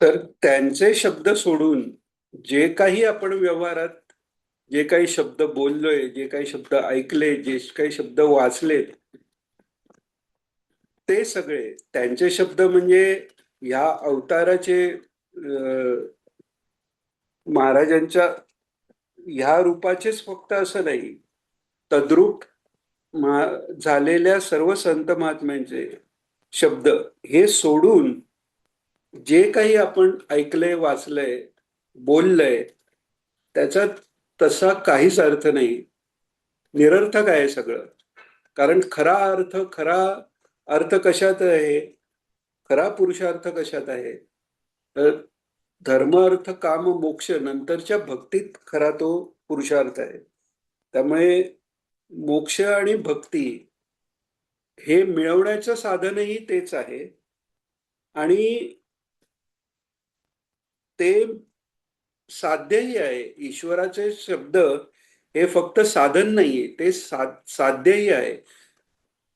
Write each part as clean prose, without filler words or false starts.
तर त्यांचे शब्द सोडून जे काही आपण व्यवहारात जे काही शब्द बोललोय, जे काही शब्द ऐकले, जे काही शब्द वाचलेत, ते सगळे त्यांचे शब्द म्हणजे ह्या अवताराचे महाराजांच्या ह्या रूपाचेच फक्त असं नाही, तद्रूप झालेल्या सर्व संत महात्म्यांचे शब्द हे सोडून जे काही आपण ऐकलंय, वाचलंय, बोललंय, त्याचा तसा काहीच अर्थ नाही. निरर्थक आहे सगळं. कारण खरा अर्थ कशात आहे? खरा पुरुषार्थ कशात आहे? तर धर्म, अर्थ, काम, मोक्ष नंतरच्या भक्तीत खरा तो पुरुषार्थ आहे. त्यामुळे मोक्ष आणि भक्ती हे मिळवण्याचं साधनही तेच आहे. आणि ते साध्यही आहे. ईश्वराचे शब्द हे फक्त साधन नाहीये, ते साध्यही आहे.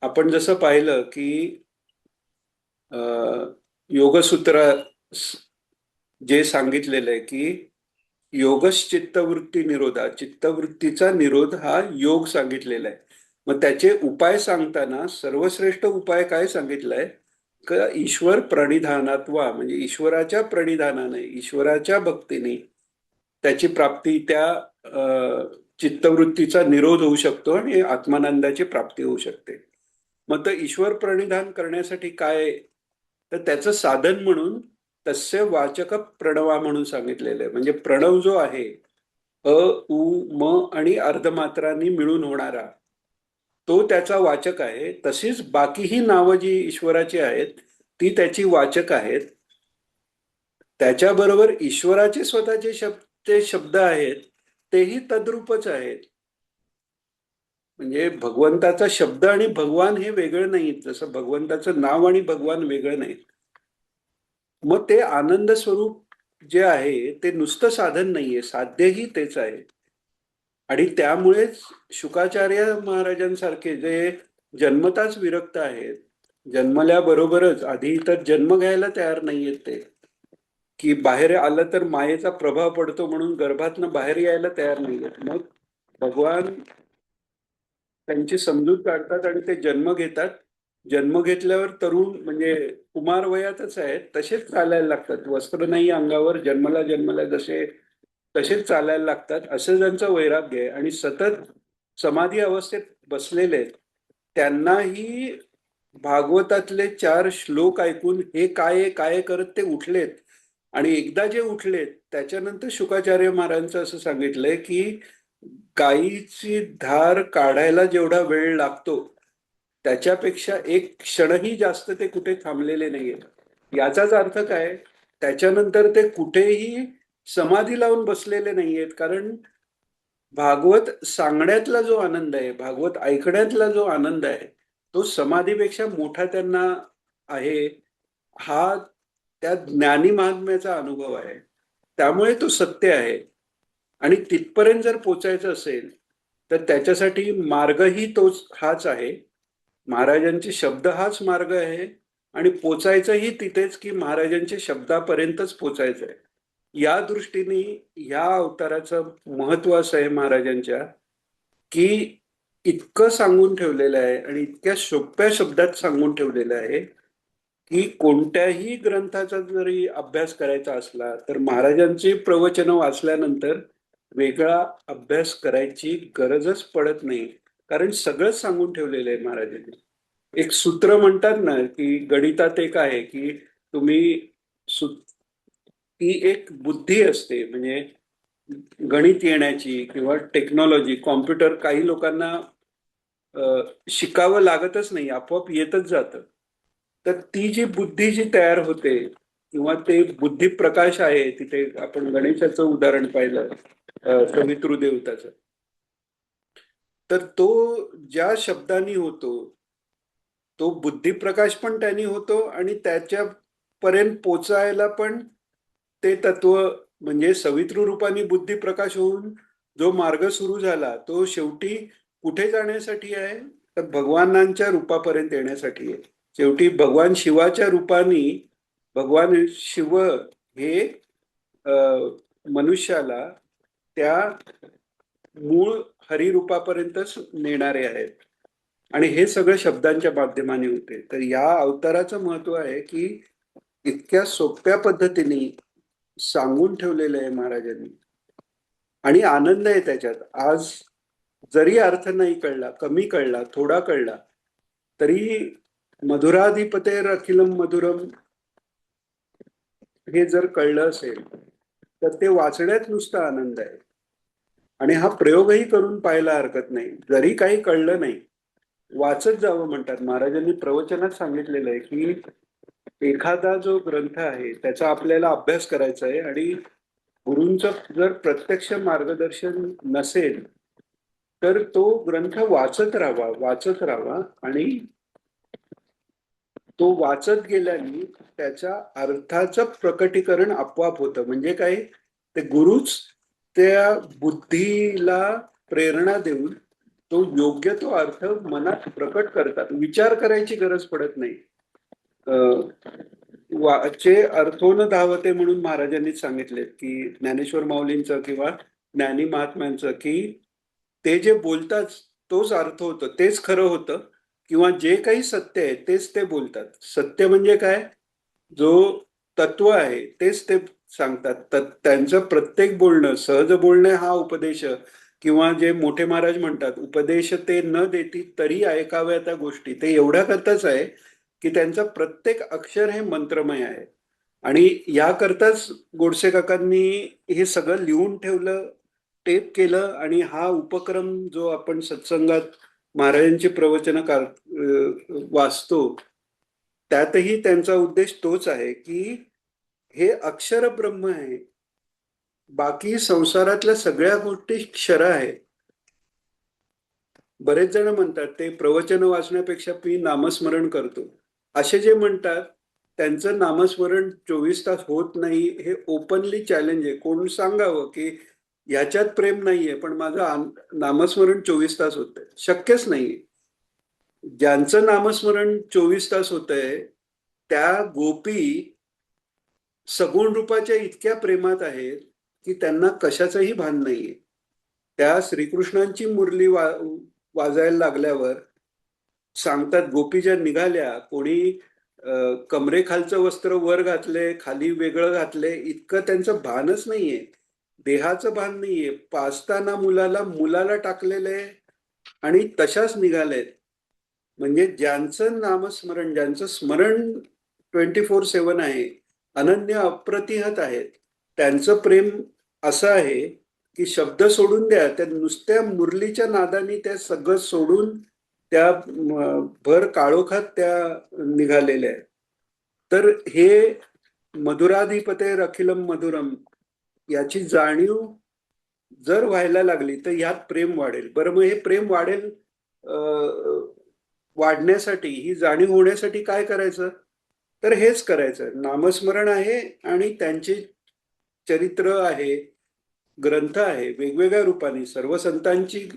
आपण जसं पाहिलं की योगसूत्र जे सांगितलेलं आहे की योगश चित्तवृत्ती निरोधा, चित्तवृत्तीचा निरोध हा योग सांगितलेला आहे. मग त्याचे उपाय सांगताना सर्वश्रेष्ठ उपाय काय सांगितलाय? का ईश्वर प्रणिधानात्वा, म्हणजे ईश्वराच्या प्रणिधानाने, ईश्वराच्या भक्तीने त्याची प्राप्ती, त्या चित्तवृत्तीचा निरोध होऊ शकतो आणि आत्मानंदाची प्राप्ती होऊ शकते. मग तर ईश्वर प्रणिधान करण्यासाठी काय? तर त्याचं साधन म्हणून तस्य वाचक प्रणवा म्हणून सांगितलेलं आहे. म्हणजे प्रणव जो आहे, अ, उ, म आणि अर्धमात्रांनी मिळून होणारा, तो त्याचा वाचक आहे. तशीच बाकीही नावं जी ईश्वराची आहेत ती त्याची वाचक आहेत. त्याच्याबरोबर ईश्वराचे स्वतःचे शब्द आहेत, तेही तद्रूपच आहेत. म्हणजे भगवंताचा शब्द आणि भगवान हे वेगळं नाही, जसं भगवंताचं नाव आणि भगवान वेगळं नाही. मग ते आनंद स्वरूप जे आहे ते नुसतं साधन नाहीये, साध्यही तेच आहे. आणि त्यामुळेच शुकाचार्य महाराजांसारखे जे जन्मताच विरक्त आहेत, जन्मल्याबरोबरच आधी तर जन्म घ्यायला तयार नाहीयेत ते, की बाहेर आलं तर मायेचा प्रभाव पडतो म्हणून गर्भातनं बाहेर यायला तयार नाहीयेत. मग भगवान त्यांची समजूत काढतात आणि ते जन्म घेतात. जन्म घेतल्यावर तरुण म्हणजे कुमार वयातच आहेत तसेच चालायला लागतात. वस्त्र नाही अंगावर, जन्मला जन्मला जसे तसेच चालायला लागतात. असं ज्यांचं वैराग्य आहे आणि सतत समाधी अवस्थेत बसलेले आहेत, त्यांनाही भागवतातले 4 श्लोक ऐकून हे काय आहे, काय आहे करत ते उठलेत. आणि एकदा जे उठलेत त्याच्यानंतर शुकाचार्य महाराजांचं असं सांगितलंय की गायीची धार काढायला जेवढा वेळ लागतो त्याच्यापेक्षा एक क्षणही जास्त ते कुठे थांबलेले नाहीये. याचाच अर्थ काय? त्याच्यानंतर ते कुठेही समाधी लावून बसलेले नाहीयेत. कारण भागवत सांगण्यातला जो आनंद आहे, भागवत ऐकण्यातला जो आनंद आहे, तो समाधीपेक्षा मोठा त्यांना आहे. हा त्या ज्ञानी महात्म्याचा अनुभव आहे. त्यामुळे तो सत्य आहे. आणि तिथपर्यंत जर पोचायचं असेल तर त्याच्यासाठी मार्गही तोच हाच आहे. महाराजांचे शब्द हाच मार्ग आहे. आणि पोचायचंही तिथेच, की महाराजांच्या शब्दापर्यंतच पोचायचं आहे. या दृष्टीने ह्या अवताराचं महत्व असं आहे महाराजांच्या, की इतकं सांगून ठेवलेलं आहे आणि इतक्या सोप्या शब्दात सांगून ठेवलेलं आहे की कोणत्याही ग्रंथाचा जरी अभ्यास करायचा असला तर महाराजांची प्रवचनं वाचल्यानंतर वेगळा अभ्यास करायची गरजच पडत नाही. कारण सगळंच सांगून ठेवलेलं आहे महाराजांनी. एक सूत्र म्हणतात ना की गणितात एक आहे की तुम्ही ती एक बुद्धी असते, म्हणजे गणित येण्याची किंवा टेक्नॉलॉजी, कॉम्प्युटर काही लोकांना शिकावं लागतच नाही, आपोआप येतच जातं. तर ती जी बुद्धी जी तयार होते किंवा ते बुद्धी प्रकाश आहे, तिथे आपण गणेशाचं उदाहरण पाहिलं, सवितृ देवताचं, तर तो ज्या शब्दांनी होतो तो बुद्धिप्रकाश पण त्यांनी होतो आणि त्याच्यापर्यंत पोचायला पण ते तत्व, म्हणजे सवितृ रूपाने बुद्धिप्रकाश होऊन जो मार्ग सुरू झाला तो शेवटी कुठे जाण्यासाठी आहे? तर भगवानांच्या रूपापर्यंत येण्यासाठी आहे. शेवटी भगवान शिवाच्या रूपाने, भगवान शिव हे मनुष्याला त्या मूळ हरिरूपापर्यंतच नेणारे आहेत. आणि हे सगळं शब्दांच्या माध्यमाने होते. तर या अवताराचं महत्व आहे की इतक्या सोप्या पद्धतीने सांगून ठेवलेलं आहे महाराजांनी, आणि आनंद आहे त्याच्यात. आज जरी अर्थ नाही कळला, कमी कळला, थोडा कळला, तरी मधुराधिपतेर अखिलम मधुरम हे जर कळलं असेल तर ते वाचण्यात नुसता आनंद आहे. आणि हा प्रयोगही करून पाहायला हरकत नाही. जरी काही कळलं नाही, वाचत जावं म्हणतात. महाराजांनी प्रवचनात सांगितलेलं आहे की एखादा जो ग्रंथ आहे त्याचा आपल्याला अभ्यास करायचा आहे, आणि गुरूंचं जर प्रत्यक्ष मार्गदर्शन नसेल तर तो ग्रंथ वाचत राहावा, वाचत राहावा. आणि तो वाचत गेल्याने त्याच्या अर्थाचं प्रकटीकरण आपोआप होतं. म्हणजे काय, ते गुरुच त्या बुद्धीला प्रेरणा देऊन तो योग्य तो अर्थ मनात प्रकट करतात. विचार करायची गरज पडत नाही. वाचे अर्थोन धावते म्हणून महाराजांनी सांगितले की ज्ञानेश्वर माऊलींचं किंवा ज्ञानी महात्म्यांचं, की ते जे बोलतात तोच अर्थ होतं, तेच खरं होतं, किंवा जे काही सत्य आहे तेच ते बोलतात. सत्य म्हणजे काय, जो तत्व आहे तेच ते सांगतात. त्यांचं प्रत्येक बोलणं, सहज बोलणे हा उपदेश, किंवा जे मोठे महाराज म्हणतात उपदेश ते न देती तरी ऐकाव्या त्या गोष्टी, ते एवढ्या करताच आहे की त्यांचं प्रत्येक अक्षर हे मंत्रमय आहे. आणि याकरताच गोडसे काकांनी हे सगळं लिहून ठेवलं, टेप केलं, आणि हा उपक्रम जो आपण सत्संगात महाराजांची प्रवचन वाचतो त्यातही त्यांचा उद्देश तोच आहे की हे अक्षर ब्रह्म आहे, बाकी संसारातल्या सगळ्या गोष्टी क्षर आहेत. बरेच जण म्हणतात ते प्रवचन वाचण्यापेक्षा मी नामस्मरण करतो, असे जे म्हणतात त्यांचं नामस्मरण 24 तास होत नाही. हे ओपनली चॅलेंज आहे. कोण सांगावं की ह्याच्यात प्रेम नाहीये पण माझं नामस्मरण 24 तास होतंय, शक्यच नाहीये. ज्यांचं नामस्मरण 24 तास होतंय त्या गोपी सगुण रूपाच्या इतक्या प्रेमात आहेत की त्यांना कशाचंही भान नाहीये. त्या श्रीकृष्णांची मुरली वाजायला लागल्यावर सांगतात, गोपीच्या निघाल्या, कोणी कमरेखालचं वस्त्र वर घातले, खाली वेगळं घातले, इतकं त्यांचं भानच नाहीये, देहाचं भान नाहीये. पाजताना मुलाला टाकलेले आणि तशाच निघालेत. म्हणजे ज्यांचं नामस्मरण, ज्यांचं स्मरण 24/7 आहे, अनन्य अप्रतिहत आहेत, त्यांचं प्रेम असं आहे की शब्द सोडून द्या, त्या नुसत्या मुरलीच्या नादानी त्या सगळं सोडून त्या भर काळोखात त्या निघालेल्या आहेत. तर हे मधुराधिपतेर अखिलम मधुरम याची जाणीव जर व्हायला लागली तर यात प्रेम वाढेल. बरं, मग हे प्रेम वाढेल, वाढण्यासाठी, ही जाणीव होण्यासाठी काय करायचं, तर हेच करायचं. नामस्मरण आहे आणि त्यांचे चरित्र आहे, ग्रंथ आहे, वेगवेगळ्या रूपाने सर्व संतांची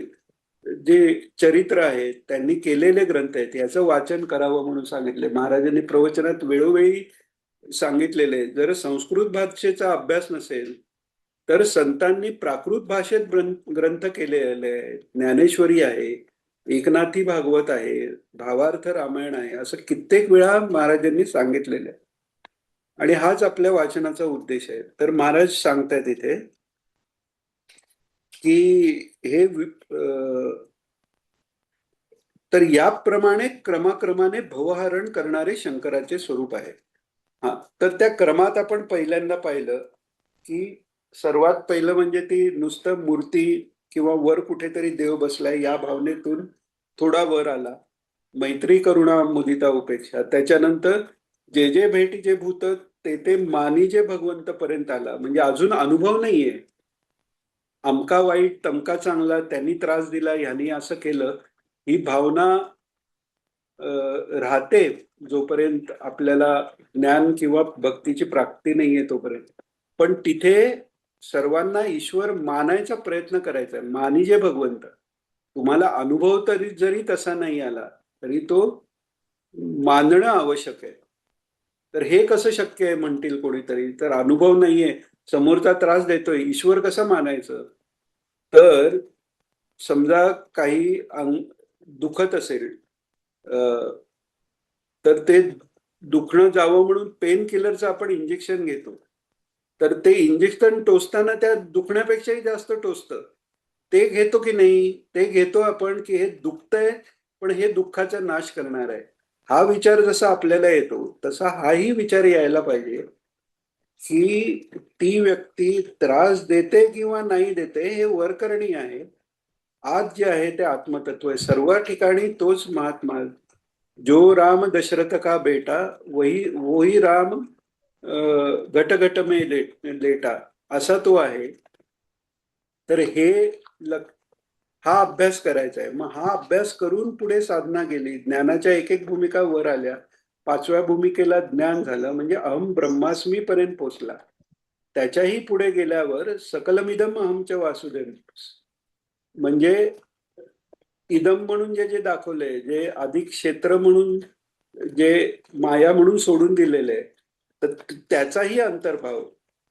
जे चरित्र आहे त्यांनी केलेले ग्रंथ आहेत, याचं वाचन करावं म्हणून सांगितले. महाराजांनी प्रवचनात वेळोवेळी सांगितलेले. जर संस्कृत भाषेचा अभ्यास नसेल तर संतांनी प्राकृत भाषेत ग्रंथ केलेले आहेत. ज्ञानेश्वरी आहे, एकनाथी भागवत आहे, भावार्थ रामायण आहे, असं कित्येक वेळा महाराजांनी सांगितलेलं आहे. आणि हाच आपल्या वाचनाचा उद्देश आहे. तर महाराज सांगतायत इथे की हे तर याप्रमाणे क्रमाक्रमाने भवहरण करणारे शंकराचे स्वरूप आहे. हा, तर त्या क्रमात आपण पहिल्यांदा पाहिलं की सर्वात पहिलं म्हणजे ती नुसतं मूर्ती किंवा वर कुठेतरी देव बसलाय या भावनेतून थोडा वर आला, मैत्री करुणा मुदिता उपेक्षा. त्याच्यानंतर जे जे भेटीचे भूत ते ते मानी जे भगवंत पर्यंत आला. म्हणजे अजून अनुभव नाहीये, अमका वाईट तमका चांगला, त्यांनी त्रास दिला, ह्यांनी असं केलं, ही भावना राहते जोपर्यंत आपल्याला ज्ञान किंवा भक्तीची प्राप्ती नाहीये तोपर्यंत. पण तिथे सर्वांना ईश्वर मानायचा प्रयत्न करायचा आहे. मानी जे भगवंत, तुम्हाला अनुभव तरी जरी तसा नाही आला तरी तो मानणं आवश्यक आहे. तर हे कसं शक्य आहे म्हणतील कोणीतरी, तर अनुभव नाहीये, समोरचा त्रास देतोय, ईश्वर कसं मानायचं? तर समजा काही दुखत असेल, तर ते दुखणं जावं म्हणून पेन किलरचं आपण इंजेक्शन घेतो. तर ते इंजेक्शन टोचताना त्या दुखण्यापेक्षाही जास्त टोचतं. ते घेतो की नाही? ते घेतो आपण की हे दुखतंय, पण हे दुःखाचा नाश करणार आहे. हा विचार जसा आपल्याला येतो, तसा हाही विचार यायला पाहिजे, की ती व्यक्ती त्रास देते किंवा नाही देते हे वरकरणी आहे. आज जे आहे ते आत्मतत्व आहे. सर्व ठिकाणी तोच महात्मा, जो राम दशरथ का बेटा, वही राम घट घट में लेटा, असा तो आहे. तर हे हा अभ्यास करायचा आहे. मग हा अभ्यास करून पुढे साधना गेली, ज्ञानाच्या एक एक भूमिका वर आल्या. 5व्या भूमिकेला ज्ञान झालं म्हणजे अहम ब्रह्मास्मी पर्यंत पोचला. त्याच्याही पुढे गेल्यावर सकलमिदम अहमच्या वासुदेव, म्हणजे इदम म्हणून जे जे दाखवलंय, जे अधिक क्षेत्र म्हणून जे माया म्हणून सोडून दिलेलं आहे, तर त्याचाही अंतर्भाव,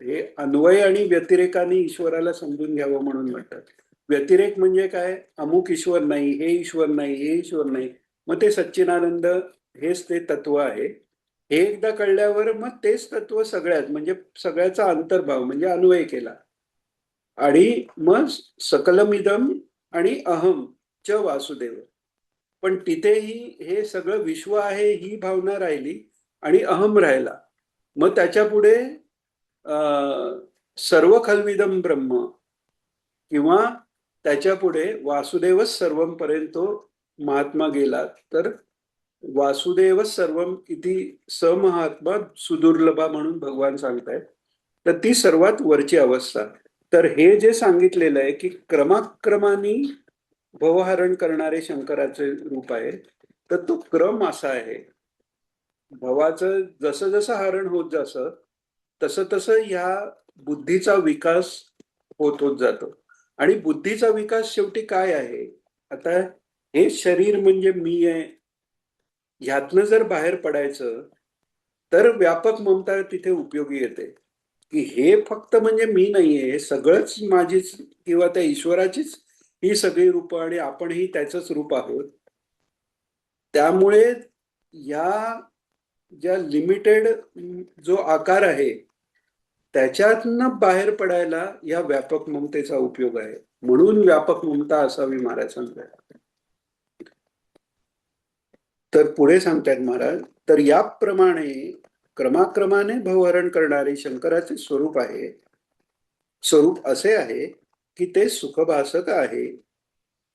हे अन्वय आणि व्यतिरेकाने ईश्वराला समजून घ्यावं म्हणून म्हणतात. व्यतिरेक म्हणजे काय? अमुक ईश्वर नाही, हे ईश्वर नाही, हे ईश्वर नाही. मग ते सच्चिदानंद हेच ते तत्व आहे. हे एकदा कळल्यावर मग तेच तत्व सगळ्यात, म्हणजे सगळ्याचा अंतर्भाव म्हणजे अन्वय केला. आणि मग सकलमिदम आणि अहम च वासुदेव. पण तिथेही हे सगळं विश्व आहे ही भावना राहिली आणि अहम राहिला. मग त्याच्या पुढे सर्व खलविदम ब्रह्म, किंवा त्याच्या पुढे वासुदेवच सर्वम पर्यंत तो महात्मा गेला. तर वासुदेवच सर्वम इति समहात्मा सुदुर्लभा म्हणून भगवान सांगतायत. तर ती सर्वात वरची अवस्था. तर हे जे सांगितलेलं आहे की क्रमाक्रमाने भवहरण करणारे शंकराचे रूप आहे, तर तो क्रम असा आहे. भवाचं जसं जसं हरण होत जातं, तसं तसं ह्या बुद्धीचा विकास होत होत जातो. आणि बुद्धीचा विकास शेवटी काय आहे? आता हे शरीर म्हणजे मी आहे, ह्यातनं जर बाहेर पडायचं, तर व्यापक ममता तिथे उपयोगी येते, की हे फक्त म्हणजे मी नाहीये, हे सगळंच माझीच किंवा त्या ईश्वराचीच ही सगळी रूप आणि आपणही त्याचंच रूप आहोत. त्यामुळे या ज्या लिमिटेड जो आकार आहे, त्याच्यातनं बाहेर पडायला या व्यापक ममतेचा उपयोग आहे. म्हणून व्यापक ममता असावी महाराज सांगतात. तर पुढे सांगतायत महाराज, तर याप्रमाणे क्रमाक्रमाने भवहरण करणारे शंकराचे स्वरूप आहे. स्वरूप असे आहे की ते सुखभासक आहे.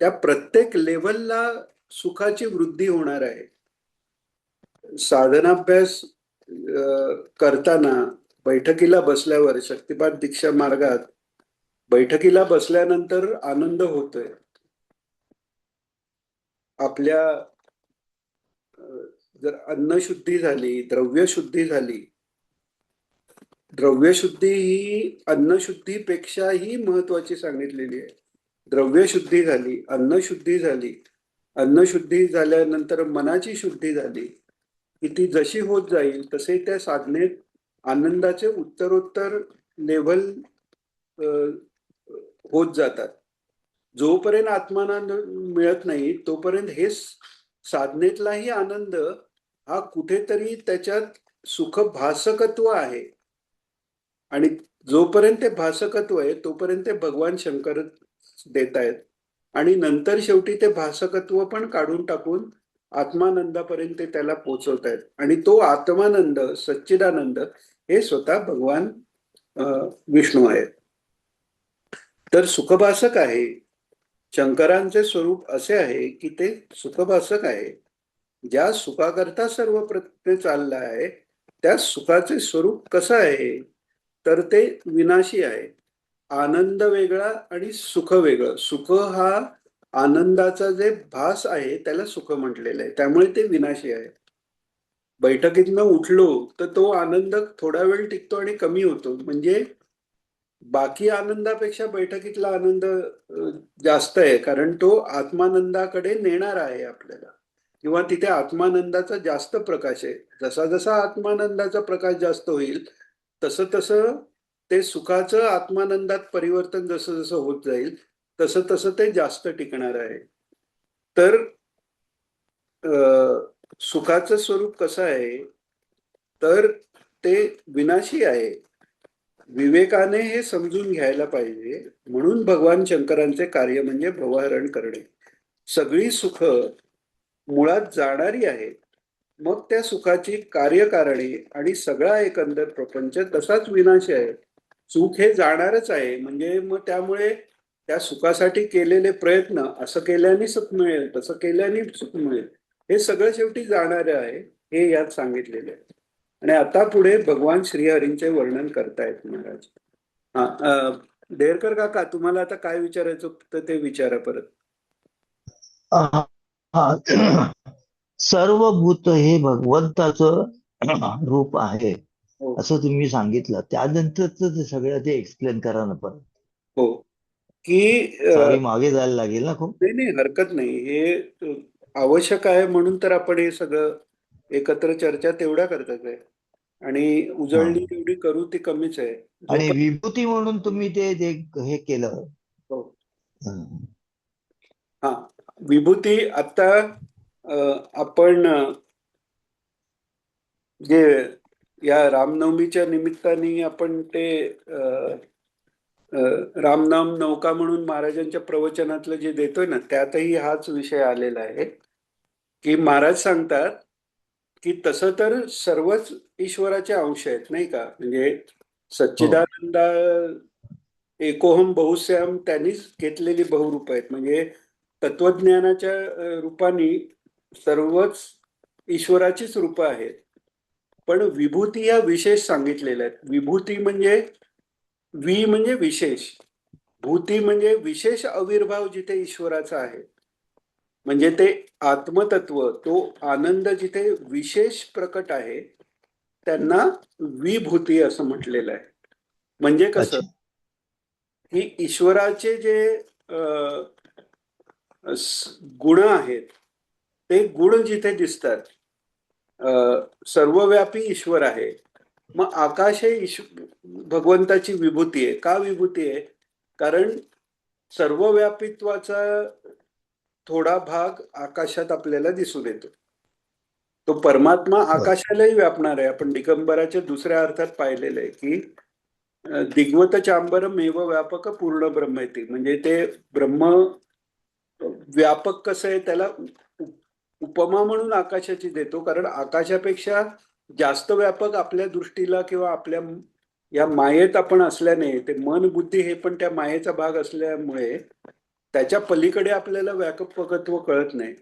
त्या प्रत्येक लेवलला सुखाची वृद्धी होणार आहे. साधनाभ्यास करताना, बैठकीला बसल्यावर, शक्तिपाठ दीक्षा मार्गात बैठकीला बसल्यानंतर आनंद होतोय. आपल्या जर अन्नशुद्धी झाली, द्रव्यशुद्धी झाली, द्रव्यशुद्धी ही अन्नशुद्धीपेक्षाही महत्वाची सांगितलेली आहे. द्रव्यशुद्धी झाली, अन्नशुद्धी झाली, अन्नशुद्धी झाल्यानंतर मनाची शुद्धी झाली, की ती जशी होत जाईल तसे त्या साधनेत आनंदाचे उत्तरोत्तर लेव्हल होत जातात. जोपर्यंत आत्मानंद मिळत नाही तोपर्यंत हे साधनेतलाही आनंद हा कुठेतरी त्याच्यात सुखभासकत्व आहे. आणि जोपर्यंत ते भासकत्व आहे तोपर्यंत ते भगवान शंकर देत आहेत. आणि नंतर शेवटी ते भासकत्व पण काढून टाकून आत्मानंदापर्यंत त्याला पोचवत आहेत. आणि तो आत्मानंद, सच्चिदानंद हे स्वतः भगवान विष्णू आहेत. तर सुखभासक आहे. शंकरांचे स्वरूप असे आहे की ते सुखभासक आहे. ज्या सुखाकरता सर्व प्रयत्न चालला आहे, त्या सुखाचे स्वरूप कसं आहे? तर ते विनाशी आहे. आनंद वेगळा आणि सुख वेगळं. सुख हा आनंदाचा जे भास आहे त्याला सुख म्हटलेलं आहे, त्यामुळे ते विनाशी आहे. बैठकीतनं उठलो तर तो आनंद थोडा वेळ टिकतो आणि कमी होतो. म्हणजे बाकी आनंदापेक्षा बैठकीतला आनंद जास्त आहे, कारण तो आत्मानंदाकडे नेणार आहे आपल्याला. किंवा तिथे आत्मानंदाचा जास्त प्रकाश आहे. जसा जसा आत्मानंदाचा प्रकाश जास्त होईल तसं तसं ते सुखाचं आत्मानंदात परिवर्तन जसं जसं होत जाईल तसं तसं ते जास्त टिकणार आहे. तर सुखाचं स्वरूप कसं आहे तर ते विनाशी आहे. विवेकाने हे समजून घ्यायला पाहिजे. म्हणून भगवान शंकरांचे कार्य म्हणजे भवहरण करणे. सगळी सुख मुळात जाणारी आहेत. मग त्या सुखाची कार्यकारणे आणि सगळा एकंदर प्रपंच तसाच विनाशी आहे. सुख हे जाणारच आहे. म्हणजे मग त्यामुळे त्या सुखासाठी केलेले प्रयत्न, असं केल्याने सुख मिळेल, तसं केल्याने सुख मिळेल, हे सगळं शेवटी जाणार आहे, हे यात सांगितलेले आहे. आणि आता पुढे भगवान श्रीहरींचे वर्णन करतायत महाराज. हा, देरकर काका, तुम्हाला आता काय विचारायचं तर ते विचारा परत. सर्व भूत हे भगवंताचं रूप आहे हो असं तुम्ही सांगितलं. त्यानंतर सगळं ते एक्सप्लेन करा ना परत. हो की सॉरी, मागे जायला लागेल ना खूप. नाही नाही, हरकत नाही. हे आवश्यक आहे म्हणून तर आपण हे सगळं एकत्र चर्चा तेवढ्या करतात आहे. आणि हा. उजळणी तेवढी करू ती कमीच आहे. आणि विभूती म्हणून तुम्ही ते हे केलं. हो. हं. हा, विभूती आता आपण जे या रामनवमीच्या निमित्ताने आपण ते रामनाम नौका म्हणून महाराजांच्या प्रवचनातलं जे देतोय ना, त्यातही हाच विषय आलेला आहे. की महाराज सांगतात की तसं तर सर्वच ईश्वराचे अंश आहेत, नाही का. म्हणजे हो. सच्चिदानंदा एकोहम बहुश्याम त्यांनीच घेतलेली बहुरूप आहेत. म्हणजे तत्वज्ञानाच्या रूपाने सर्वच ईश्वराचीच रूप आहेत. पण विभूती या विशेष सांगितलेल्या आहेत. विभूती म्हणजे म्हणजे विशेष, भूती म्हणजे विशेष आविर्भाव जिथे ईश्वराचा आहे. म्हणजे ते आत्मतत्व, तो आनंद जिथे विशेष प्रकट आहे, त्यांना विभूती असं म्हटलेलं आहे. म्हणजे कसं अच्छा. की ईश्वराचे जे गुण आहेत, ते गुण जिथे दिसतात, सर्वव्यापी ईश्वर आहे. मग आकाश हे भगवंताची विभूती आहे. का विभूती आहे? कारण सर्वव्यापित्वाचा थोडा भाग आकाशात आपल्याला दिसून येतो. तो परमात्मा आकाशालाही व्यापणार आहे. आपण दिगंबराच्या दुसऱ्या अर्थात पाहिलेलं आहे की दिग्वत चांबरम एव व्यापक पूर्ण ब्रह्मेती. म्हणजे ते ब्रह्म व्यापक कसं आहे त्याला उपमा म्हणून आकाशाची देतो. कारण आकाशापेक्षा जास्त व्यापक आपल्या दृष्टीला किंवा आपल्या या मायेत आपण असल्याने, ते मन बुद्धी हे पण त्या मायेचा भाग असल्यामुळे त्याच्या पलीकडे आपल्याला व्यापकत्व कळत नाही.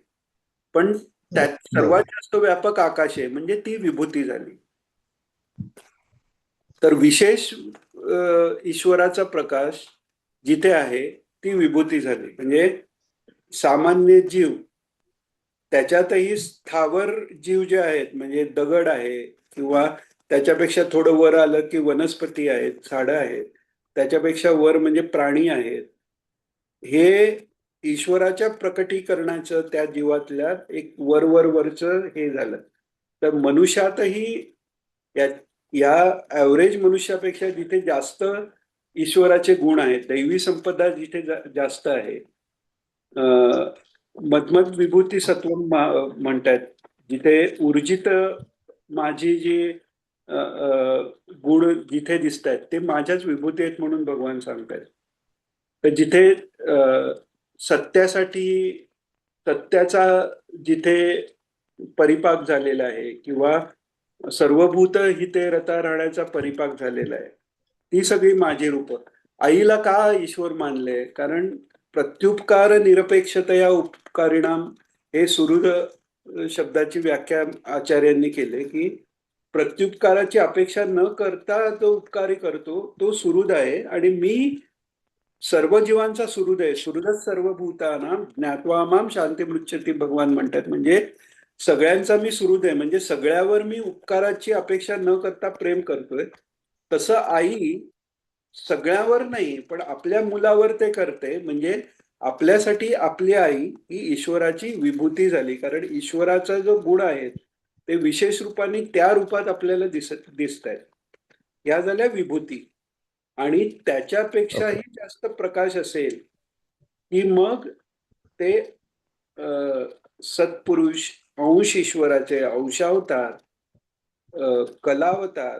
पण त्यात सर्वात जास्त व्यापक आकाश आहे, म्हणजे ती विभूती झाली. तर विशेष ईश्वराचा प्रकाश जिथे आहे ती विभूती झाली. म्हणजे सामान्य जीव, त्याच्यातही स्थावर जीव जे आहेत, म्हणजे दगड आहे किंवा त्याच्यापेक्षा थोडं वर आलं की वनस्पती आहेत, झाडं आहेत, त्याच्यापेक्षा वर म्हणजे प्राणी आहेत. हे ईश्वराच्या प्रकटीकरणाचं त्या जीवातल्या एक वरचं हे झालं. तर मनुष्यातही या या ॲव्हरेज मनुष्यापेक्षा जिथे जास्त ईश्वराचे गुण आहेत, दैवी संपदा जिथे जास्त आहे, मधमध विभूती सत्व म्हणतात, जिथे ऊर्जित माझी जी गुण जिथे दिसत आहेत ते माझ्याच विभूती आहेत म्हणून भगवान सांगतात. तर जिथे सत्यासाठी, सत्याचा जिथे परिपाक झालेला आहे किंवा सर्वभूत हिते रता राहण्याचा परिपाक झालेला आहे, ती सगळी माझी रूप. आईला का ईश्वर मानले? कारण प्रत्युपकार निरपेक्षतया उपकारिणाम, हे सुहृद शब्दाची व्याख्या आचार्यांनी केले की प्रत्युपकाराची अपेक्षा न करता जो उपकारी करतो तो सुहृद आहे. आणि मी सर्व जीवांचा सुहृद आहे. सुहृदच सर्वभूतानां ज्ञात्वा मां शांतिमृच्छति, भगवान म्हणतात. म्हणजे सगळ्यांचा मी सुहृद आहे, म्हणजे सगळ्यावर मी उपकाराची अपेक्षा न करता प्रेम करतोय. तसं आई सगळ्यावर नाही पण आपल्या मुलावर ते करते. म्हणजे आपल्यासाठी आपली आई ही ईश्वराची विभूती झाली, कारण ईश्वराचा जो गुण आहे ते विशेष रूपाने त्या रूपात आपल्याला दिसत आहेत. ह्या झाल्या विभूती. आणि त्याच्यापेक्षाही ओके. जास्त प्रकाश असेल की मग ते सत्पुरुष, अंश ईश्वराचे, अंशावतार, कलावतार,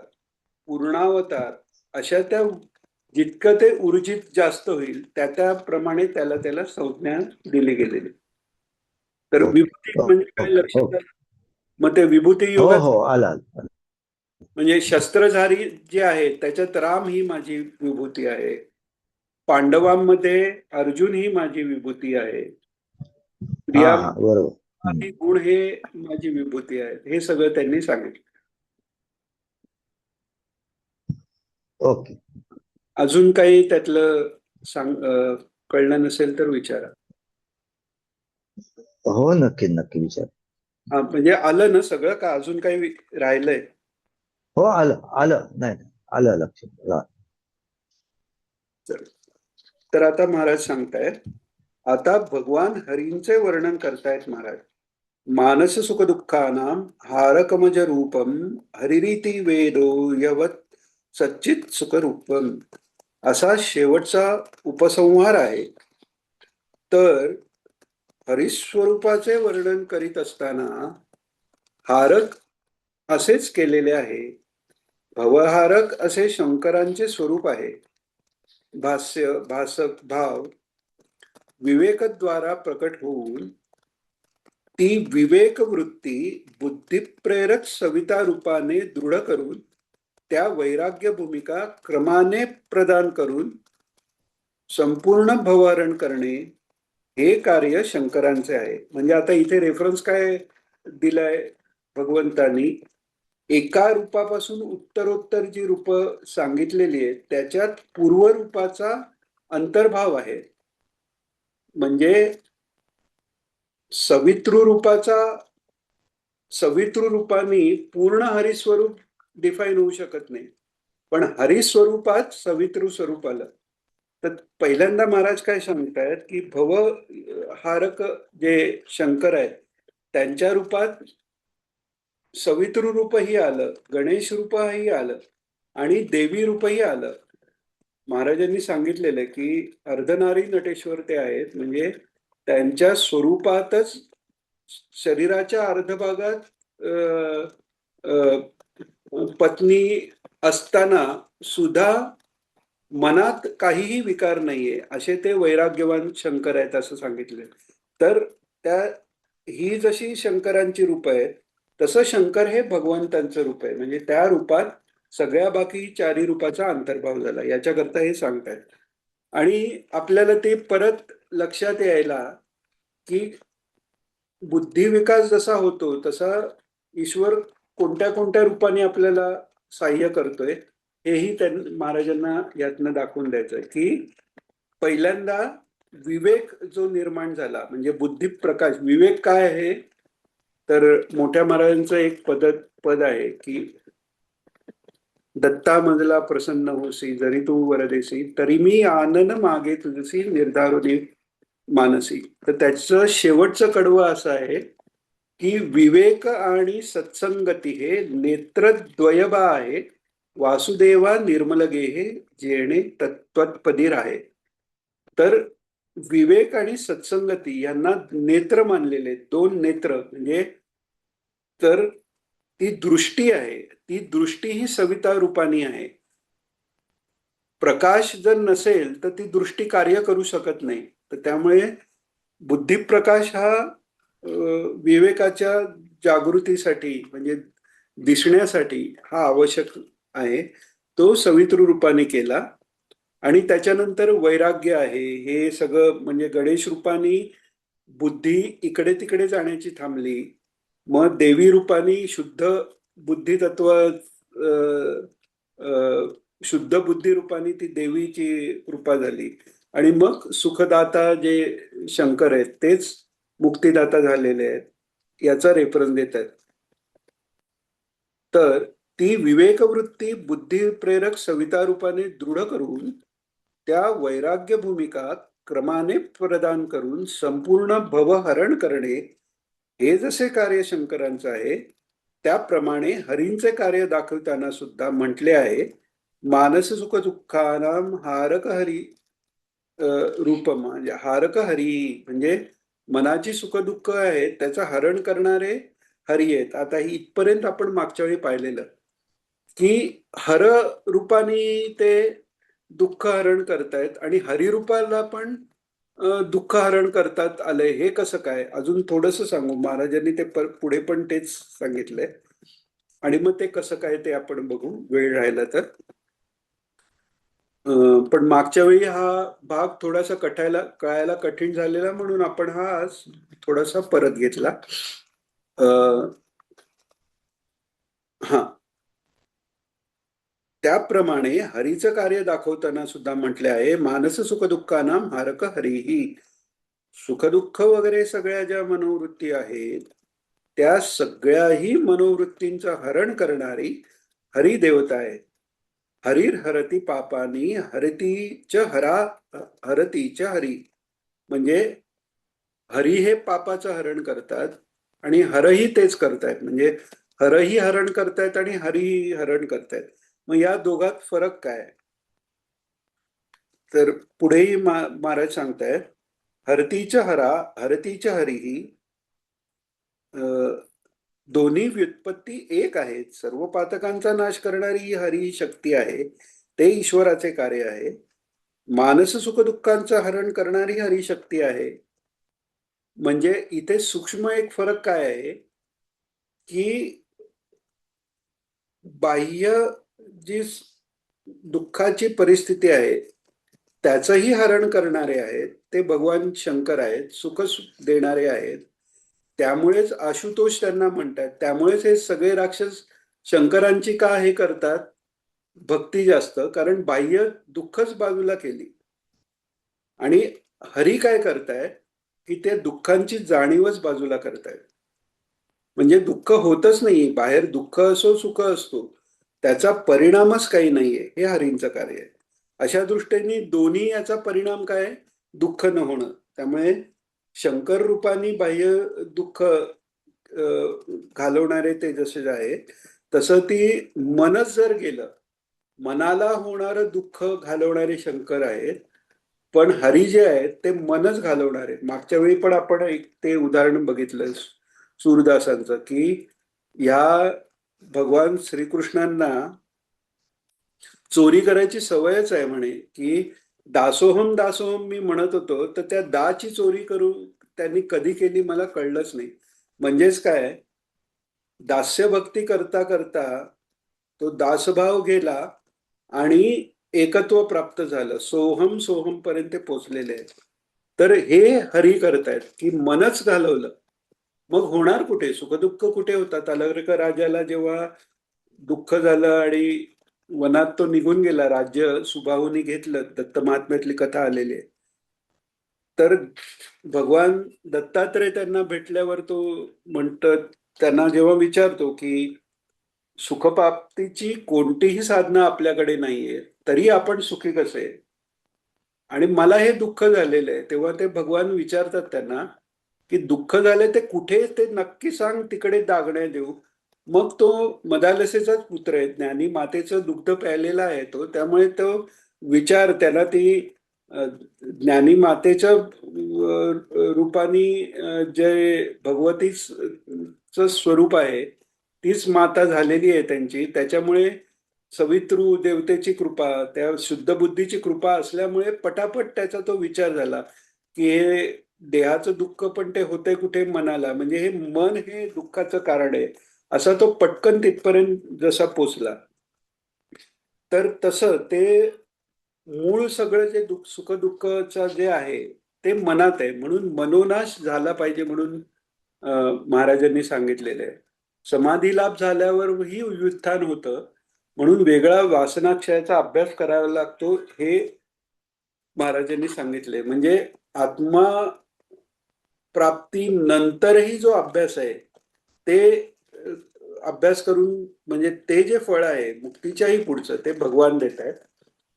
पूर्णावतार, अशा त्या जितकं ते ऊर्जित जास्त होईल त्याप्रमाणे त्याला त्याला संज्ञा दिली गेलेली. तर ओके. विभूती म्हणजे काय ओके. लक्षात ओके. आलं? मग ते विभूती हो योगात हो, आलं आलं. म्हणजे शस्त्रधारी जे आहे त्याच्यात राम ही माझी विभूती आहे. पांडवांमध्ये अर्जुन ही माझी विभूती आहे. हा प्रिया हा, बरोबर. ही गुण हे माझी विभूती आहे. हे सगळं त्यांनी सांगितलं. ओके. अजून काही त्यातलं कळलं नसेल तर विचारा. हो, नक्की नक्की विचार. हा, म्हणजे आलं ना सगळं, का अजून काही राहिलंय? हो, आलं आलं, नाही नाही, आलं लक्षात. तर आता महाराज सांगतायत, आता भगवान हरींचे वर्णन करतायत महाराज. मानस सुख दुःखानां हारकमज रूपम हरिरीती वेदो यवत सच्चित सुख रूपम, असा शेवटचा उपसंहार आहे. तर हरिस्वरूपाचे वर्णन करीत असताना हारक असेच केलेले आहे. भवहारक असे शंकरांचे स्वरूप आहे. भास्य, भासक, भाव विवेकद्वारा प्रकट होऊन ती विवेक वृत्ती बुद्धिप्रेरक सविता रूपाने दृढ करून त्या वैराग्य भूमिका क्रमाने प्रदान करून संपूर्ण भवहरण करणे हे कार्य शंकरांचे आहे. म्हणजे आता इथे रेफरन्स काय दिलाय भगवंतांनी? एका रूपापासून उत्तरोत्तर जी रूप सांगितलेली आहेत त्याच्यात पूर्वरूपाचा अंतर्भाव आहे. म्हणजे सवितृ रूपाने पूर्ण हरिस्वरूप डिफाईन होऊ शकत नाही, पण हरिस्वरूपात सवितृ स्वरूप आलं. तर पहिल्यांदा महाराज काय सांगतायत की भवहारक जे शंकर आहेत त्यांच्या रूपात सवितृ रूपही आलं, गणेश रूपही आलं आणि देवी रूपही आलं. महाराजांनी सांगितलेलं की अर्धनारी नटेश्वर ते आहेत, म्हणजे त्यांच्या स्वरूपातच शरीराच्या अर्धभागात पत्नी असताना सुद्धा मनात काहीही विकार नाहीये, असे ते वैराग्यवान शंकर आहेत असं सांगितले. तर त्या ही जशी शंकरांची रूप आहेत तसं शंकर हे भगवंतांचं रूप आहे. म्हणजे त्या रूपात सगळ्या बाकी चारी रूपाचा अंतर्भाव झाला, याच्याकरता हे सांगतायत. आणि आपल्याला ते परत लक्षात यायला की बुद्धी विकास जसा होतो तसा ईश्वर कोणत्या कोणत्या रूपाने आपल्याला सहाय्य करतोय हेही महाराजांना यातनं दाखवून द्यायचंय की पहिल्यांदा विवेक जो निर्माण झाला, म्हणजे बुद्धी प्रकाश. विवेक काय आहे तर मोठ्या महाराजांचं एक पद आहे की दत्ता मजला प्रसन्न होसी जरी तू वरदेसी तरी मी आनन मागे तुझसी निर्धारुनी मानसी. तर त्याचं शेवटचं कडवं असं आहे की विवेक आणि सत्संगती हे नेत्रद्वयबा आहे. वासुदेवा निर्मल गेहे जेणे तत्त्वपदी राहे. तर विवेक आणि सत्संगती यांना नेत्र मानलेले, दोन नेत्र. म्हणजे तर ती दृष्टी आहे, ती दृष्टी ही सविता रूपानी आहे. प्रकाश जर नसेल तर ती दृष्टी कार्य करू शकत नाही. तर त्यामुळे बुद्धिप्रकाश हा विवेकाच्या जागृतीसाठी, म्हणजे दिसण्यासाठी हा आवश्यक आहे. तो सवितृ रूपाने केला. आणि त्याच्यानंतर वैराग्य आहे. हे सगळं म्हणजे गणेश रूपाने बुद्धी इकडे तिकडे जाण्याची थांबली. मग देवी रूपाने शुद्ध बुद्धितत्व, शुद्ध बुद्धी रूपाने ती देवीची कृपा झाली. आणि मग सुखदाता जे शंकर आहेत तेच मुक्तिदाता झालेले आहेत, याचा रेफरन्स देत आहेत. तर ती विवेकवृत्ती बुद्धी प्रेरक सविता रूपाने दृढ करून त्या वैराग्य भूमिका क्रमाने प्रदान करून संपूर्ण भवहरण करणे हे जसे कार्य शंकरांचं आहे, त्याप्रमाणे हरींचे कार्य दाखवताना सुद्धा म्हटले आहे, मानस सुख दुःखानाम हारक हरी रूपम, म्हणजे हारक हरी म्हणजे मनाची सुख दुःख आहे त्याचं हरण करणारे हरी आहेत. आता ही इथपर्यंत आपण मागच्या वेळी पाहिलेलं की हर रूपाने ते दुःख हरण करतायत आणि हरिरूपाला पण दुःख हरण करतात आलंय. हे कसं काय, अजून थोडस सांगू. महाराजांनी ते पुढे पण तेच सांगितलंय आणि मग ते कसं काय ते आपण बघू वेळ राहिला तर. पण मागच्या वेळी हा भाग थोडासा कळायला कठीण झालेला म्हणून आपण हा आज थोडासा परत घेतला. हा, त्याप्रमाणे हरीचं कार्य दाखवताना सुद्धा म्हटले आहे, मानस सुखदुःखानां हारक हरिही. सुखदुःख वगैरे सगळ्या ज्या मनोवृत्ती आहेत त्या सगळ्याही मनोवृत्तींचं हरण करणारी हरी देवता आहे. हरीर हरती पापानी हरतीच हरा हरतीच हरी, म्हणजे हरी हे पापाचं हरण करतात आणि हरही तेच करतायत. म्हणजे हरही हरण करतायत आणि हरीही हरण करतायत. मग या दोघात फरक काय, तर पुढेही महाराज सांगतायत, हरतीच हरा हरतीच हरीही दोन्ही व्युत्पत्ती एक आहेत. सर्व पातकांचा नाश करणारी ही हरी ही शक्ती आहे, ते ईश्वराचे कार्य आहे. मानस सुख दुःखांचं हरण करणारी हरी शक्ती आहे. म्हणजे इथे सूक्ष्म एक फरक काय आहे की बाह्य जी दुःखाची परिस्थिती आहे त्याचंही हरण करणारे आहेत ते भगवान शंकर आहेत, सुख देणारे आहेत. त्यामुळेच आशुतोष त्यांना म्हणतात. त्यामुळेच हे सगळे राक्षस शंकरांची का हे करतात, भक्ती जास्त, कारण बाह्य दुःखच बाजूला केली. आणि हरी काय करताय की ते दुःखांची जाणीवच बाजूला करतायत. म्हणजे दुःख होतच नाही, बाहेर दुःख असो सुख असतो त्याचा परिणामच काही नाहीये, हे हरींचं कार्य आहे. अशा दृष्टीने दोन्ही याचा परिणाम काय, दुःख न होणं. त्यामुळे शंकर रूपाने बाह्य दुःख घालवणारे ते जसे आहे, तसं ती मनच जर गेलं, मनाला होणारं दुःख घालवणारे शंकर आहेत. पण हरी जे आहेत ते मनच घालवणार आहेत. मागच्या वेळी पण आपण एक ते उदाहरण बघितलं सूरदासांचं, की ह्या भगवान श्रीकृष्णांना चोरी करायची सवयच आहे म्हणे, की दासोहम दासोहम मी म्हणत होतो तर त्या दाची चोरी करू त्यांनी कधी केली मला कळलंच नाही. म्हणजेच काय, दास्य भक्ती करता करता तो दासभाव गेला आणि एकत्व प्राप्त झालं, सोहम सोहम पर्यंत ते पोचलेले आहेत. तर हे हरी करतायत की मनच घालवलं, मग होणार कुठे सुखदुःख, कुठे होतात. अलर्क राजाला जेव्हा दुःख झालं आणि वनात तो निघून गेला, राज्य सुबाहूनी घेतलं, दत्त महात्म्यातली कथा आलेली आहे. तर भगवान दत्तात्रय त्यांना भेटल्यावर तो म्हणतो, त्यांना जेव्हा विचारतो की सुखप्राप्तीची कोणतीही साधनं आपल्याकडे नाहीये, तरी आपण सुखी कसे, आणि मला हे दुःख झालेलं आहे. तेव्हा ते भगवान विचारतात त्यांना की दुःख झाले ते कुठे, ते नक्की सांग, तिकडे दागण्या देऊ. मग तो मदालसेचाच पुत्र आहे, ज्ञानी मातेचं दुग्ध प्यायलेला आहे तो, त्यामुळे तो विचार त्याला ती ज्ञानी मातेच्या रूपाने जे भगवतीच स्वरूप आहे तीच माता झालेली आहे त्यांची. त्याच्यामुळे सवितृ देवतेची कृपा, त्या शुद्ध बुद्धीची कृपा असल्यामुळे पटापट त्याचा तो विचार झाला की हे देहाचं दुःख पण ते होते कुठे, मनाला, म्हणजे हे मन हे दुःखाचं कारण आहे, असा तो पटकन तिथपर्यंत जसा पोचला. तर तसं ते मूळ सगळं जे सुख दुःखचं जे आहे ते मनात आहे, म्हणून मनोनाश झाला पाहिजे म्हणून महाराजांनी सांगितलेलं आहे. समाधी लाभ झाल्यावरही व्युत्थान होतं, म्हणून वेगळा वासनाक्षयाचा अभ्यास करावा लागतो, हे महाराजांनी सांगितले. म्हणजे आत्मा प्राप्ती नंतरही जो अभ्यास आहे ते अभ्यास करून, म्हणजे ते जे फळ आहे मुक्तीच्याही पुढचं ते भगवान देत आहेत.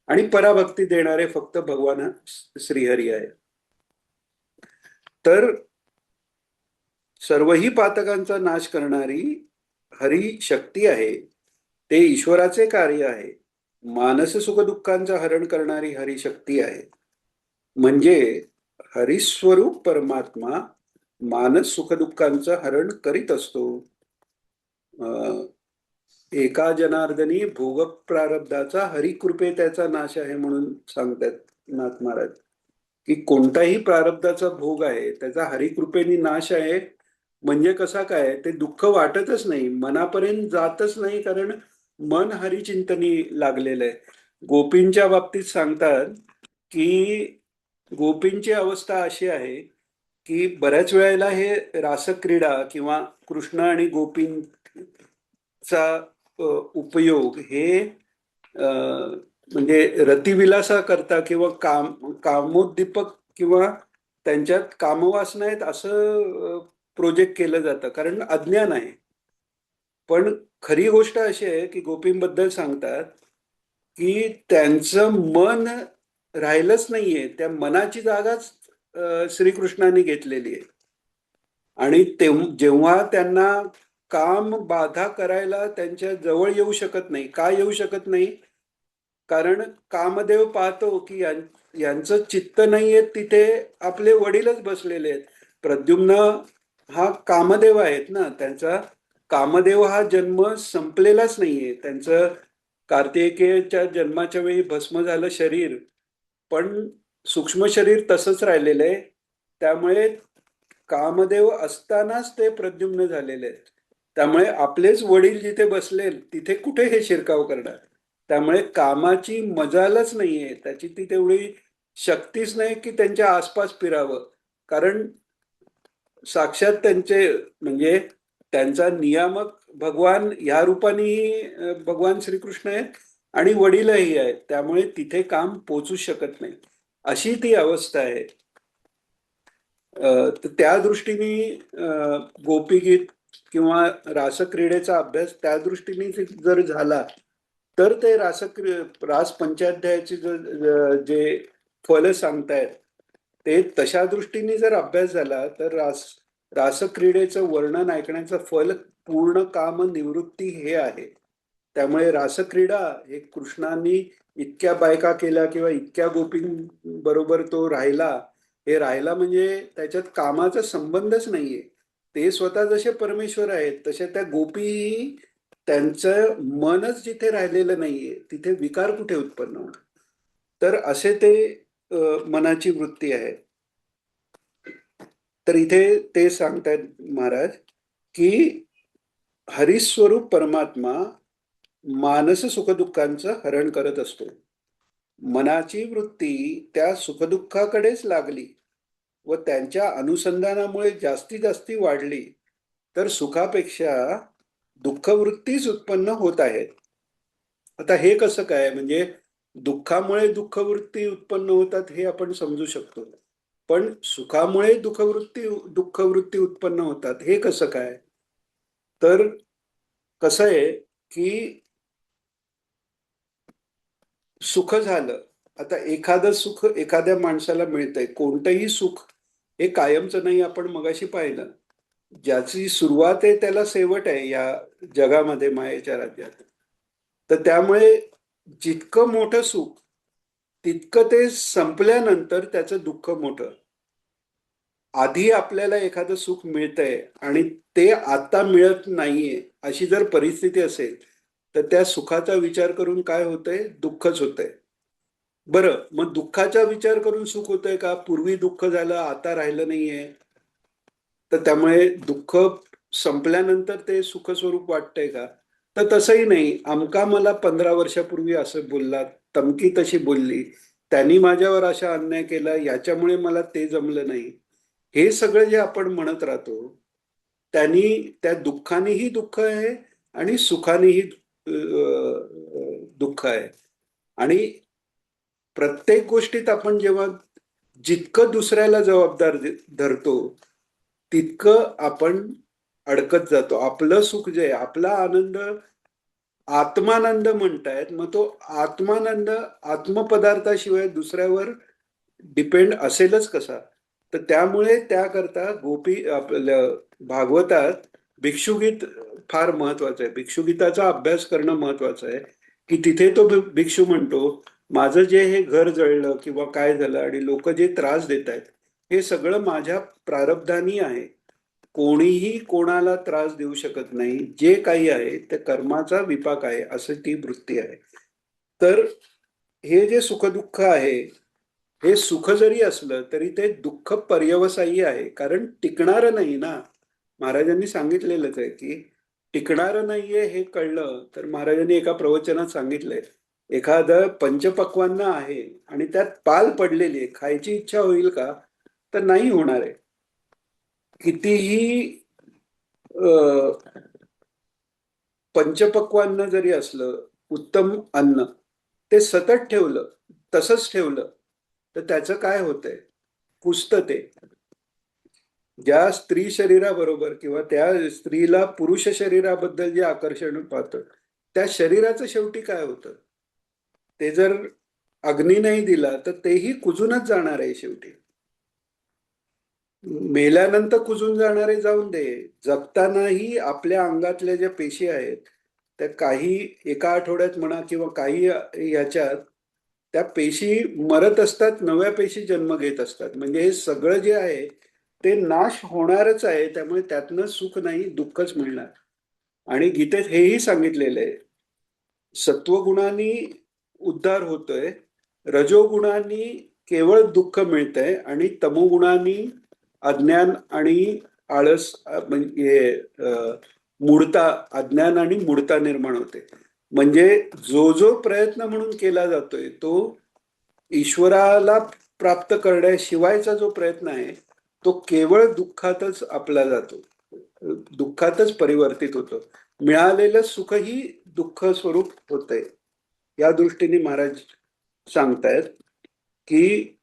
आणि पराभक्ती देणारे फक्त भगवान श्रीहरी आहे. तर सर्वही पातकांचा नाश करणारी हरी शक्ती आहे, ते ईश्वराचे कार्य आहे. मानस सुखदुःखांचं हरण करणारी हरी शक्ती आहे. म्हणजे हरिस्वरूप परमात्मा मानस सुखदुःखांचं हरण करीत असतो. एका जनार्दनी भोग प्रारब्धाचा हरिकृपे त्याचा नाश आहे म्हणून सांगतात नाथ महाराज, की कोणताही प्रारब्धाचा भोग आहे त्याचा हरिकृपेने नाश आहे. म्हणजे कसा काय, ते दुःख वाटतच नाही, मनापर्यंत जातच नाही, कारण मन हरिचिंतनी लागलेलं आहे. गोपींच्या बाबतीत सांगतात की गोपींची अवस्था अशी आहे की बऱ्याच वेळेला हे रासक्रीडा किंवा कृष्ण आणि गोपींचा उपयोग हे म्हणजे रतिविलासा करता किंवा कामोद्दीपक किंवा त्यांच्यात कामवासना आहेत असं प्रोजेक्ट केलं जातं, कारण अज्ञान आहे. पण खरी गोष्ट अशी आहे की गोपींबद्दल सांगतात की त्यांचं मन राहिलंच नाहीये, त्या मनाची जागाच श्रीकृष्णाने घेतलेली आहे. आणि जेव्हा त्यांना काम बाधा करायला त्यांच्या जवळ येऊ शकत नाही. का येऊ शकत नाही? कारण कामदेव पाहतो की यांचं चित्त नाहीये तिथे, आपले वडीलच बसलेले आहेत. प्रद्युम्न हा कामदेव आहेत ना, त्यांचा कामदेव हा जन्म संपलेलाच नाहीये. त्यांचं कार्तिकेयच्या जन्माच्या वेळी भस्म झालं शरीर, पण सूक्ष्म शरीर तसंच राहिलेलं आहे. त्यामुळे कामदेव असतानाच ते प्रद्युम्न झालेले आहेत. त्यामुळे आपलेच वडील जिथे बसले तिथे कुठे हे शिरकाव करणार. त्यामुळे कामाची मजालच नाहीये, त्याची ती तेवढी शक्तीच नाही की त्यांच्या आसपास फिरावं. कारण साक्षात त्यांचे म्हणजे त्यांचा नियामक भगवान ह्या रूपानेही भगवान श्रीकृष्ण आहेत आणि वडीलही आहेत. त्यामुळे तिथे काम पोचू शकत नाही, अशी ती अवस्था आहे. तर त्या दृष्टीने गोपीगीत किंवा रासक्रीडेचा अभ्यास त्या दृष्टीने जर झाला तर ते रास पंचाध्यायाचे जे फल सांगतायत ते तशा दृष्टीने जर अभ्यास झाला तर रासक्रीडेचं वर्णन ऐकण्याचं फल पूर्ण काम निवृत्ती हे आहे. त्यामुळे रासक्रीडा हे कृष्णांनी इतक्या बायका केल्या किंवा इतक्या गोपींबरोबर तो राहिला, हे राहिला म्हणजे त्याच्यात कामाचा संबंधच नाहीये. ते स्वतः जसे परमेश्वर आहेत तसे त्या गोपी, त्यांचं मनच जिथे राहिलेलं नाहीये तिथे विकार कुठे उत्पन्न होणार. तर असे ते मनाची वृत्ती आहे. तर इथे ते सांगतायत महाराज की हरिस्वरूप परमात्मा मानस सुखदुःखांचं हरण करत असतो. मनाची वृत्ती त्या सुखदुःखाकडेच लागली व त्यांच्या अनुसंधानामुळे जास्तीत जास्ती वाढली तर सुखापेक्षा दुःखवृत्तीच उत्पन्न होत आहेत. आता हे कसं काय, म्हणजे दुःखामुळे दुःखवृत्ती उत्पन्न होतात हे आपण समजू शकतो, पण सुखामुळे दुःखवृत्ती उत्पन्न होतात हे कसं काय? तर कसं आहे की सुख झालं, आता एखादं सुख एखाद्या माणसाला मिळतंय, कोणतंही सुख हे कायमचं नाही. आपण मगाशी पाहिलं, ज्याची सुरुवात आहे त्याला शेवट आहे या जगामध्ये, मायेच्या राज्यात. तर त्यामुळे जितकं मोठं सुख तितकं ते संपल्यानंतर त्याचं दुःख मोठं. आधी आपल्याला एखादं सुख मिळतंय आणि ते आता मिळत नाहीये अशी जर परिस्थिती असेल तर त्या सुखाचा विचार करून काय होतंय, दुःखच होतंय. बरं, मग दुःखाचा विचार करून सुख होतंय का? पूर्वी दुःख झालं आता राहिलं नाहीये, तर त्यामुळे दुःख संपल्यानंतर ते सुख स्वरूप वाटतंय का? तर तसंही नाही. आमका मला 15 वर्षापूर्वी असं बोलला, तमकी तशी बोलली, त्यांनी माझ्यावर अशा अन्याय केला, याच्यामुळे मला ते जमलं नाही, हे सगळं जे आपण म्हणत राहतो त्यांनी, त्या दुःखानेही दुःख आहे आणि सुखानेही दुःख आहे. आणि प्रत्येक गोष्टीत आपण जेव्हा जितकं दुसऱ्याला जबाबदार धरतो तितकं आपण अडकत जातो. आपलं सुख जे आहे, आपला आनंद आत्मानंद म्हणतायत, मग तो आत्मानंद आत्मपदार्थाशिवाय दुसऱ्यावर डिपेंड असेलच कसा? तर त्यामुळे त्याकरता आपल्या भागवतात भिक्षुगीत फार महत्वाचं आहे. भिक्षुगीताचा अभ्यास करणं महत्वाचं आहे, की तिथे तो भिक्षू म्हणतो, माझं जे हे घर जळलं किंवा काय झालं आणि लोक जे त्रास देत आहेत, हे सगळं माझ्या प्रारब्धानी आहे. कोणीही कोणाला त्रास देऊ शकत नाही. जे काही आहे ते कर्माचा विपाक आहे, असं ती वृत्ती आहे. तर हे जे सुखदुःख आहे, हे सुख जरी असलं तरी ते दुःख पर्यवसायी आहे, कारण टिकणारं नाही ना. महाराजांनी सांगितलेलंच आहे की टिकणारं नाहीये हे कळलं तर महाराजांनी एका प्रवचनात सांगितलंय, एखादं पंचपक्वान्न आहे आणि त्यात पाल पडलेली आहे, खायची इच्छा होईल का? तर नाही होणार आहे. कितीही पंचपक्वान्न जरी असलं, उत्तम अन्न, ते सतत ठेवलं, तसंच ठेवलं, तर त्याचं काय होतंय? कुजतं ते. ज्या स्त्री शरीराबरोबर किंवा त्या स्त्रीला पुरुष शरीराबद्दल जे आकर्षण पाहतं, त्या शरीराचं शेवटी काय होतं? ते जर अग्नी नाही दिला तर तेही कुजूनच जाणार आहे शेवटी. मेल्यानंतर कुजून जाणारे जाऊन दे, जगतानाही आपल्या अंगातल्या ज्या पेशी आहेत त्या काही एका आठवड्यात म्हणा किंवा काही याच्यात त्या पेशी मरत असतात, नव्या पेशी जन्म घेत असतात. म्हणजे हे सगळं जे आहे ते नाश होणारच आहे. त्यामुळे त्यातनं सुख नाही, दुःखच मिळणार. आणि गीतेत हेही सांगितलेलं आहे, सत्वगुणांनी उद्धार होतोय, रजोगुणांनी केवळ दुःख मिळतंय आणि तमोगुणांनी अज्ञान आणि आळस म्हणजे मूढता, अज्ञान आणि मूढता निर्माण होते. म्हणजे जो जो प्रयत्न म्हणून केला जातोय तो ईश्वराला प्राप्त करण्याशिवायचा जो प्रयत्न आहे तो केवळ दुःखातच आपला जातो, दुःखातच परिवर्तित होतो. मिळालेलं सुखही दुःख स्वरूप होतंय. या दृष्टीने महाराज सांगतायत की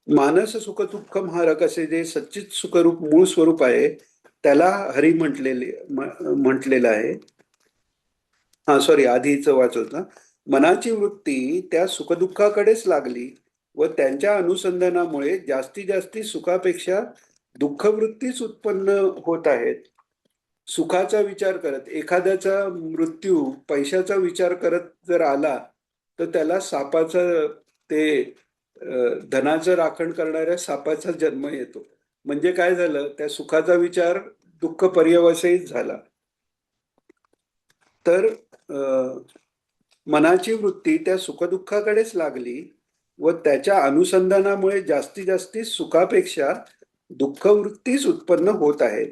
मानस सुख दुःख महारक असे जे सच्चित सुखरूप मूळ स्वरूप आहे त्याला हरी म्हटलेलं आहे. हा सॉरी, आधीच वाचवत ना. मनाची वृत्ती त्या सुखदुःखाकडेच लागली व त्यांच्या अनुसंधानामुळे जास्तीत जास्ती सुखापेक्षा दुःखवृत्तीच उत्पन्न होत आहेत. सुखाचा विचार करत एखाद्याचा मृत्यू पैशाचा विचार करत जर आला तर त्याला सापाचं ते धनाचं राखण करणाऱ्या सापाचा जन्म येतो. म्हणजे काय झालं, त्या सुखाचा विचार दुःख पर्यवसायीच झाला. तर मनाची वृत्ती त्या सुखदुःखाकडेच लागली व त्याच्या अनुसंधानामुळे जास्तीत जास्ती सुखापेक्षा दुःखवृत्तीच उत्पन्न होत आहेत.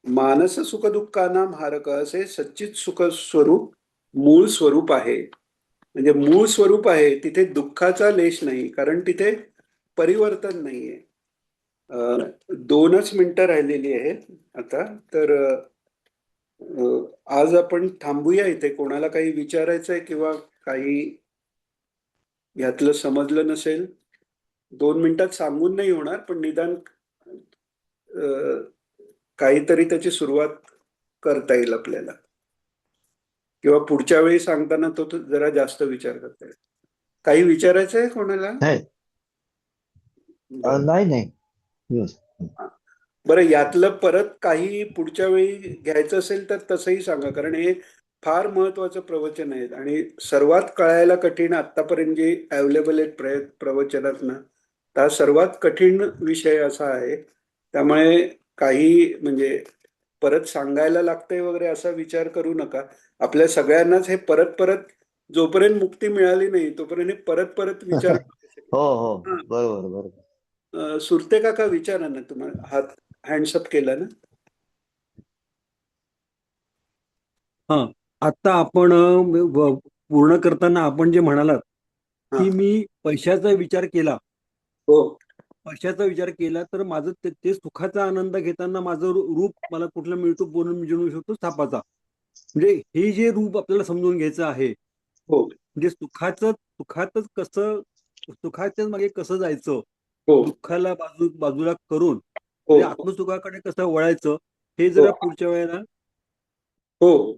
मानस सुख दुःखाना हारक असे सच्चित सुख स्वरूप मूळ स्वरूप आहे. म्हणजे मूळ स्वरूप आहे तिथे दुःखाचा लेश नाही, कारण तिथे परिवर्तन नाहीये. 2च मिनिटं राहिलेली आहेत आता. तर आज आपण थांबूया इथे. कोणाला काही विचारायचंय किंवा काही यातलं समजलं नसेल, 2 मिनिटात सांगून नाही होणार, पण निदान काहीतरी त्याची सुरुवात करता येईल आपल्याला, किंवा पुढच्या वेळी सांगताना तो जरा जास्त विचार करता येईल. काही विचारायचं आहे कोणाला? नाही बरं. नाही नाही. Yes. बरं, यातलं परत काही पुढच्या वेळी घ्यायचं असेल तर तसंही सांगा, कारण हे फार महत्वाचं प्रवचन आहे आणि सर्वात कळायला कठीण आतापर्यंत जे अवेलेबल आहेत प्रवचनात ना, हा सर्वात कठीण विषय असा आहे. त्यामुळे काही म्हणजे परत सांगायला लागतंय वगैरे असा विचार करू नका. आपल्या सगळ्यांनाच हे परत परत जोपर्यंत मुक्ती मिळाली नाही तोपर्यंत हे परत परत विचार. हो हो, बरोबर बरोबर. सुरते काका विचारा ना, तुम्हाला हात हँड्सअप केला ना. हा, आता आपण पूर्ण करताना आपण जे म्हणालात हा. की मी पैशाचा विचार केला, हो तर माझं ते सुखाचा आनंद घेताना माझं रूप मला कुठलं मिळतो, बोलून मिळू शकतो सापाचा. म्हणजे हे जे रूप आपल्याला समजून घ्यायचं आहे, हो म्हणजे सुखातच कसं, सुखाच्याच मागे कसं जायचं, हो दुःखाला बाजूला करून म्हणजे आत्मसुखाकडे कसं वळायचं हे जरा पुढच्या वेळेला हो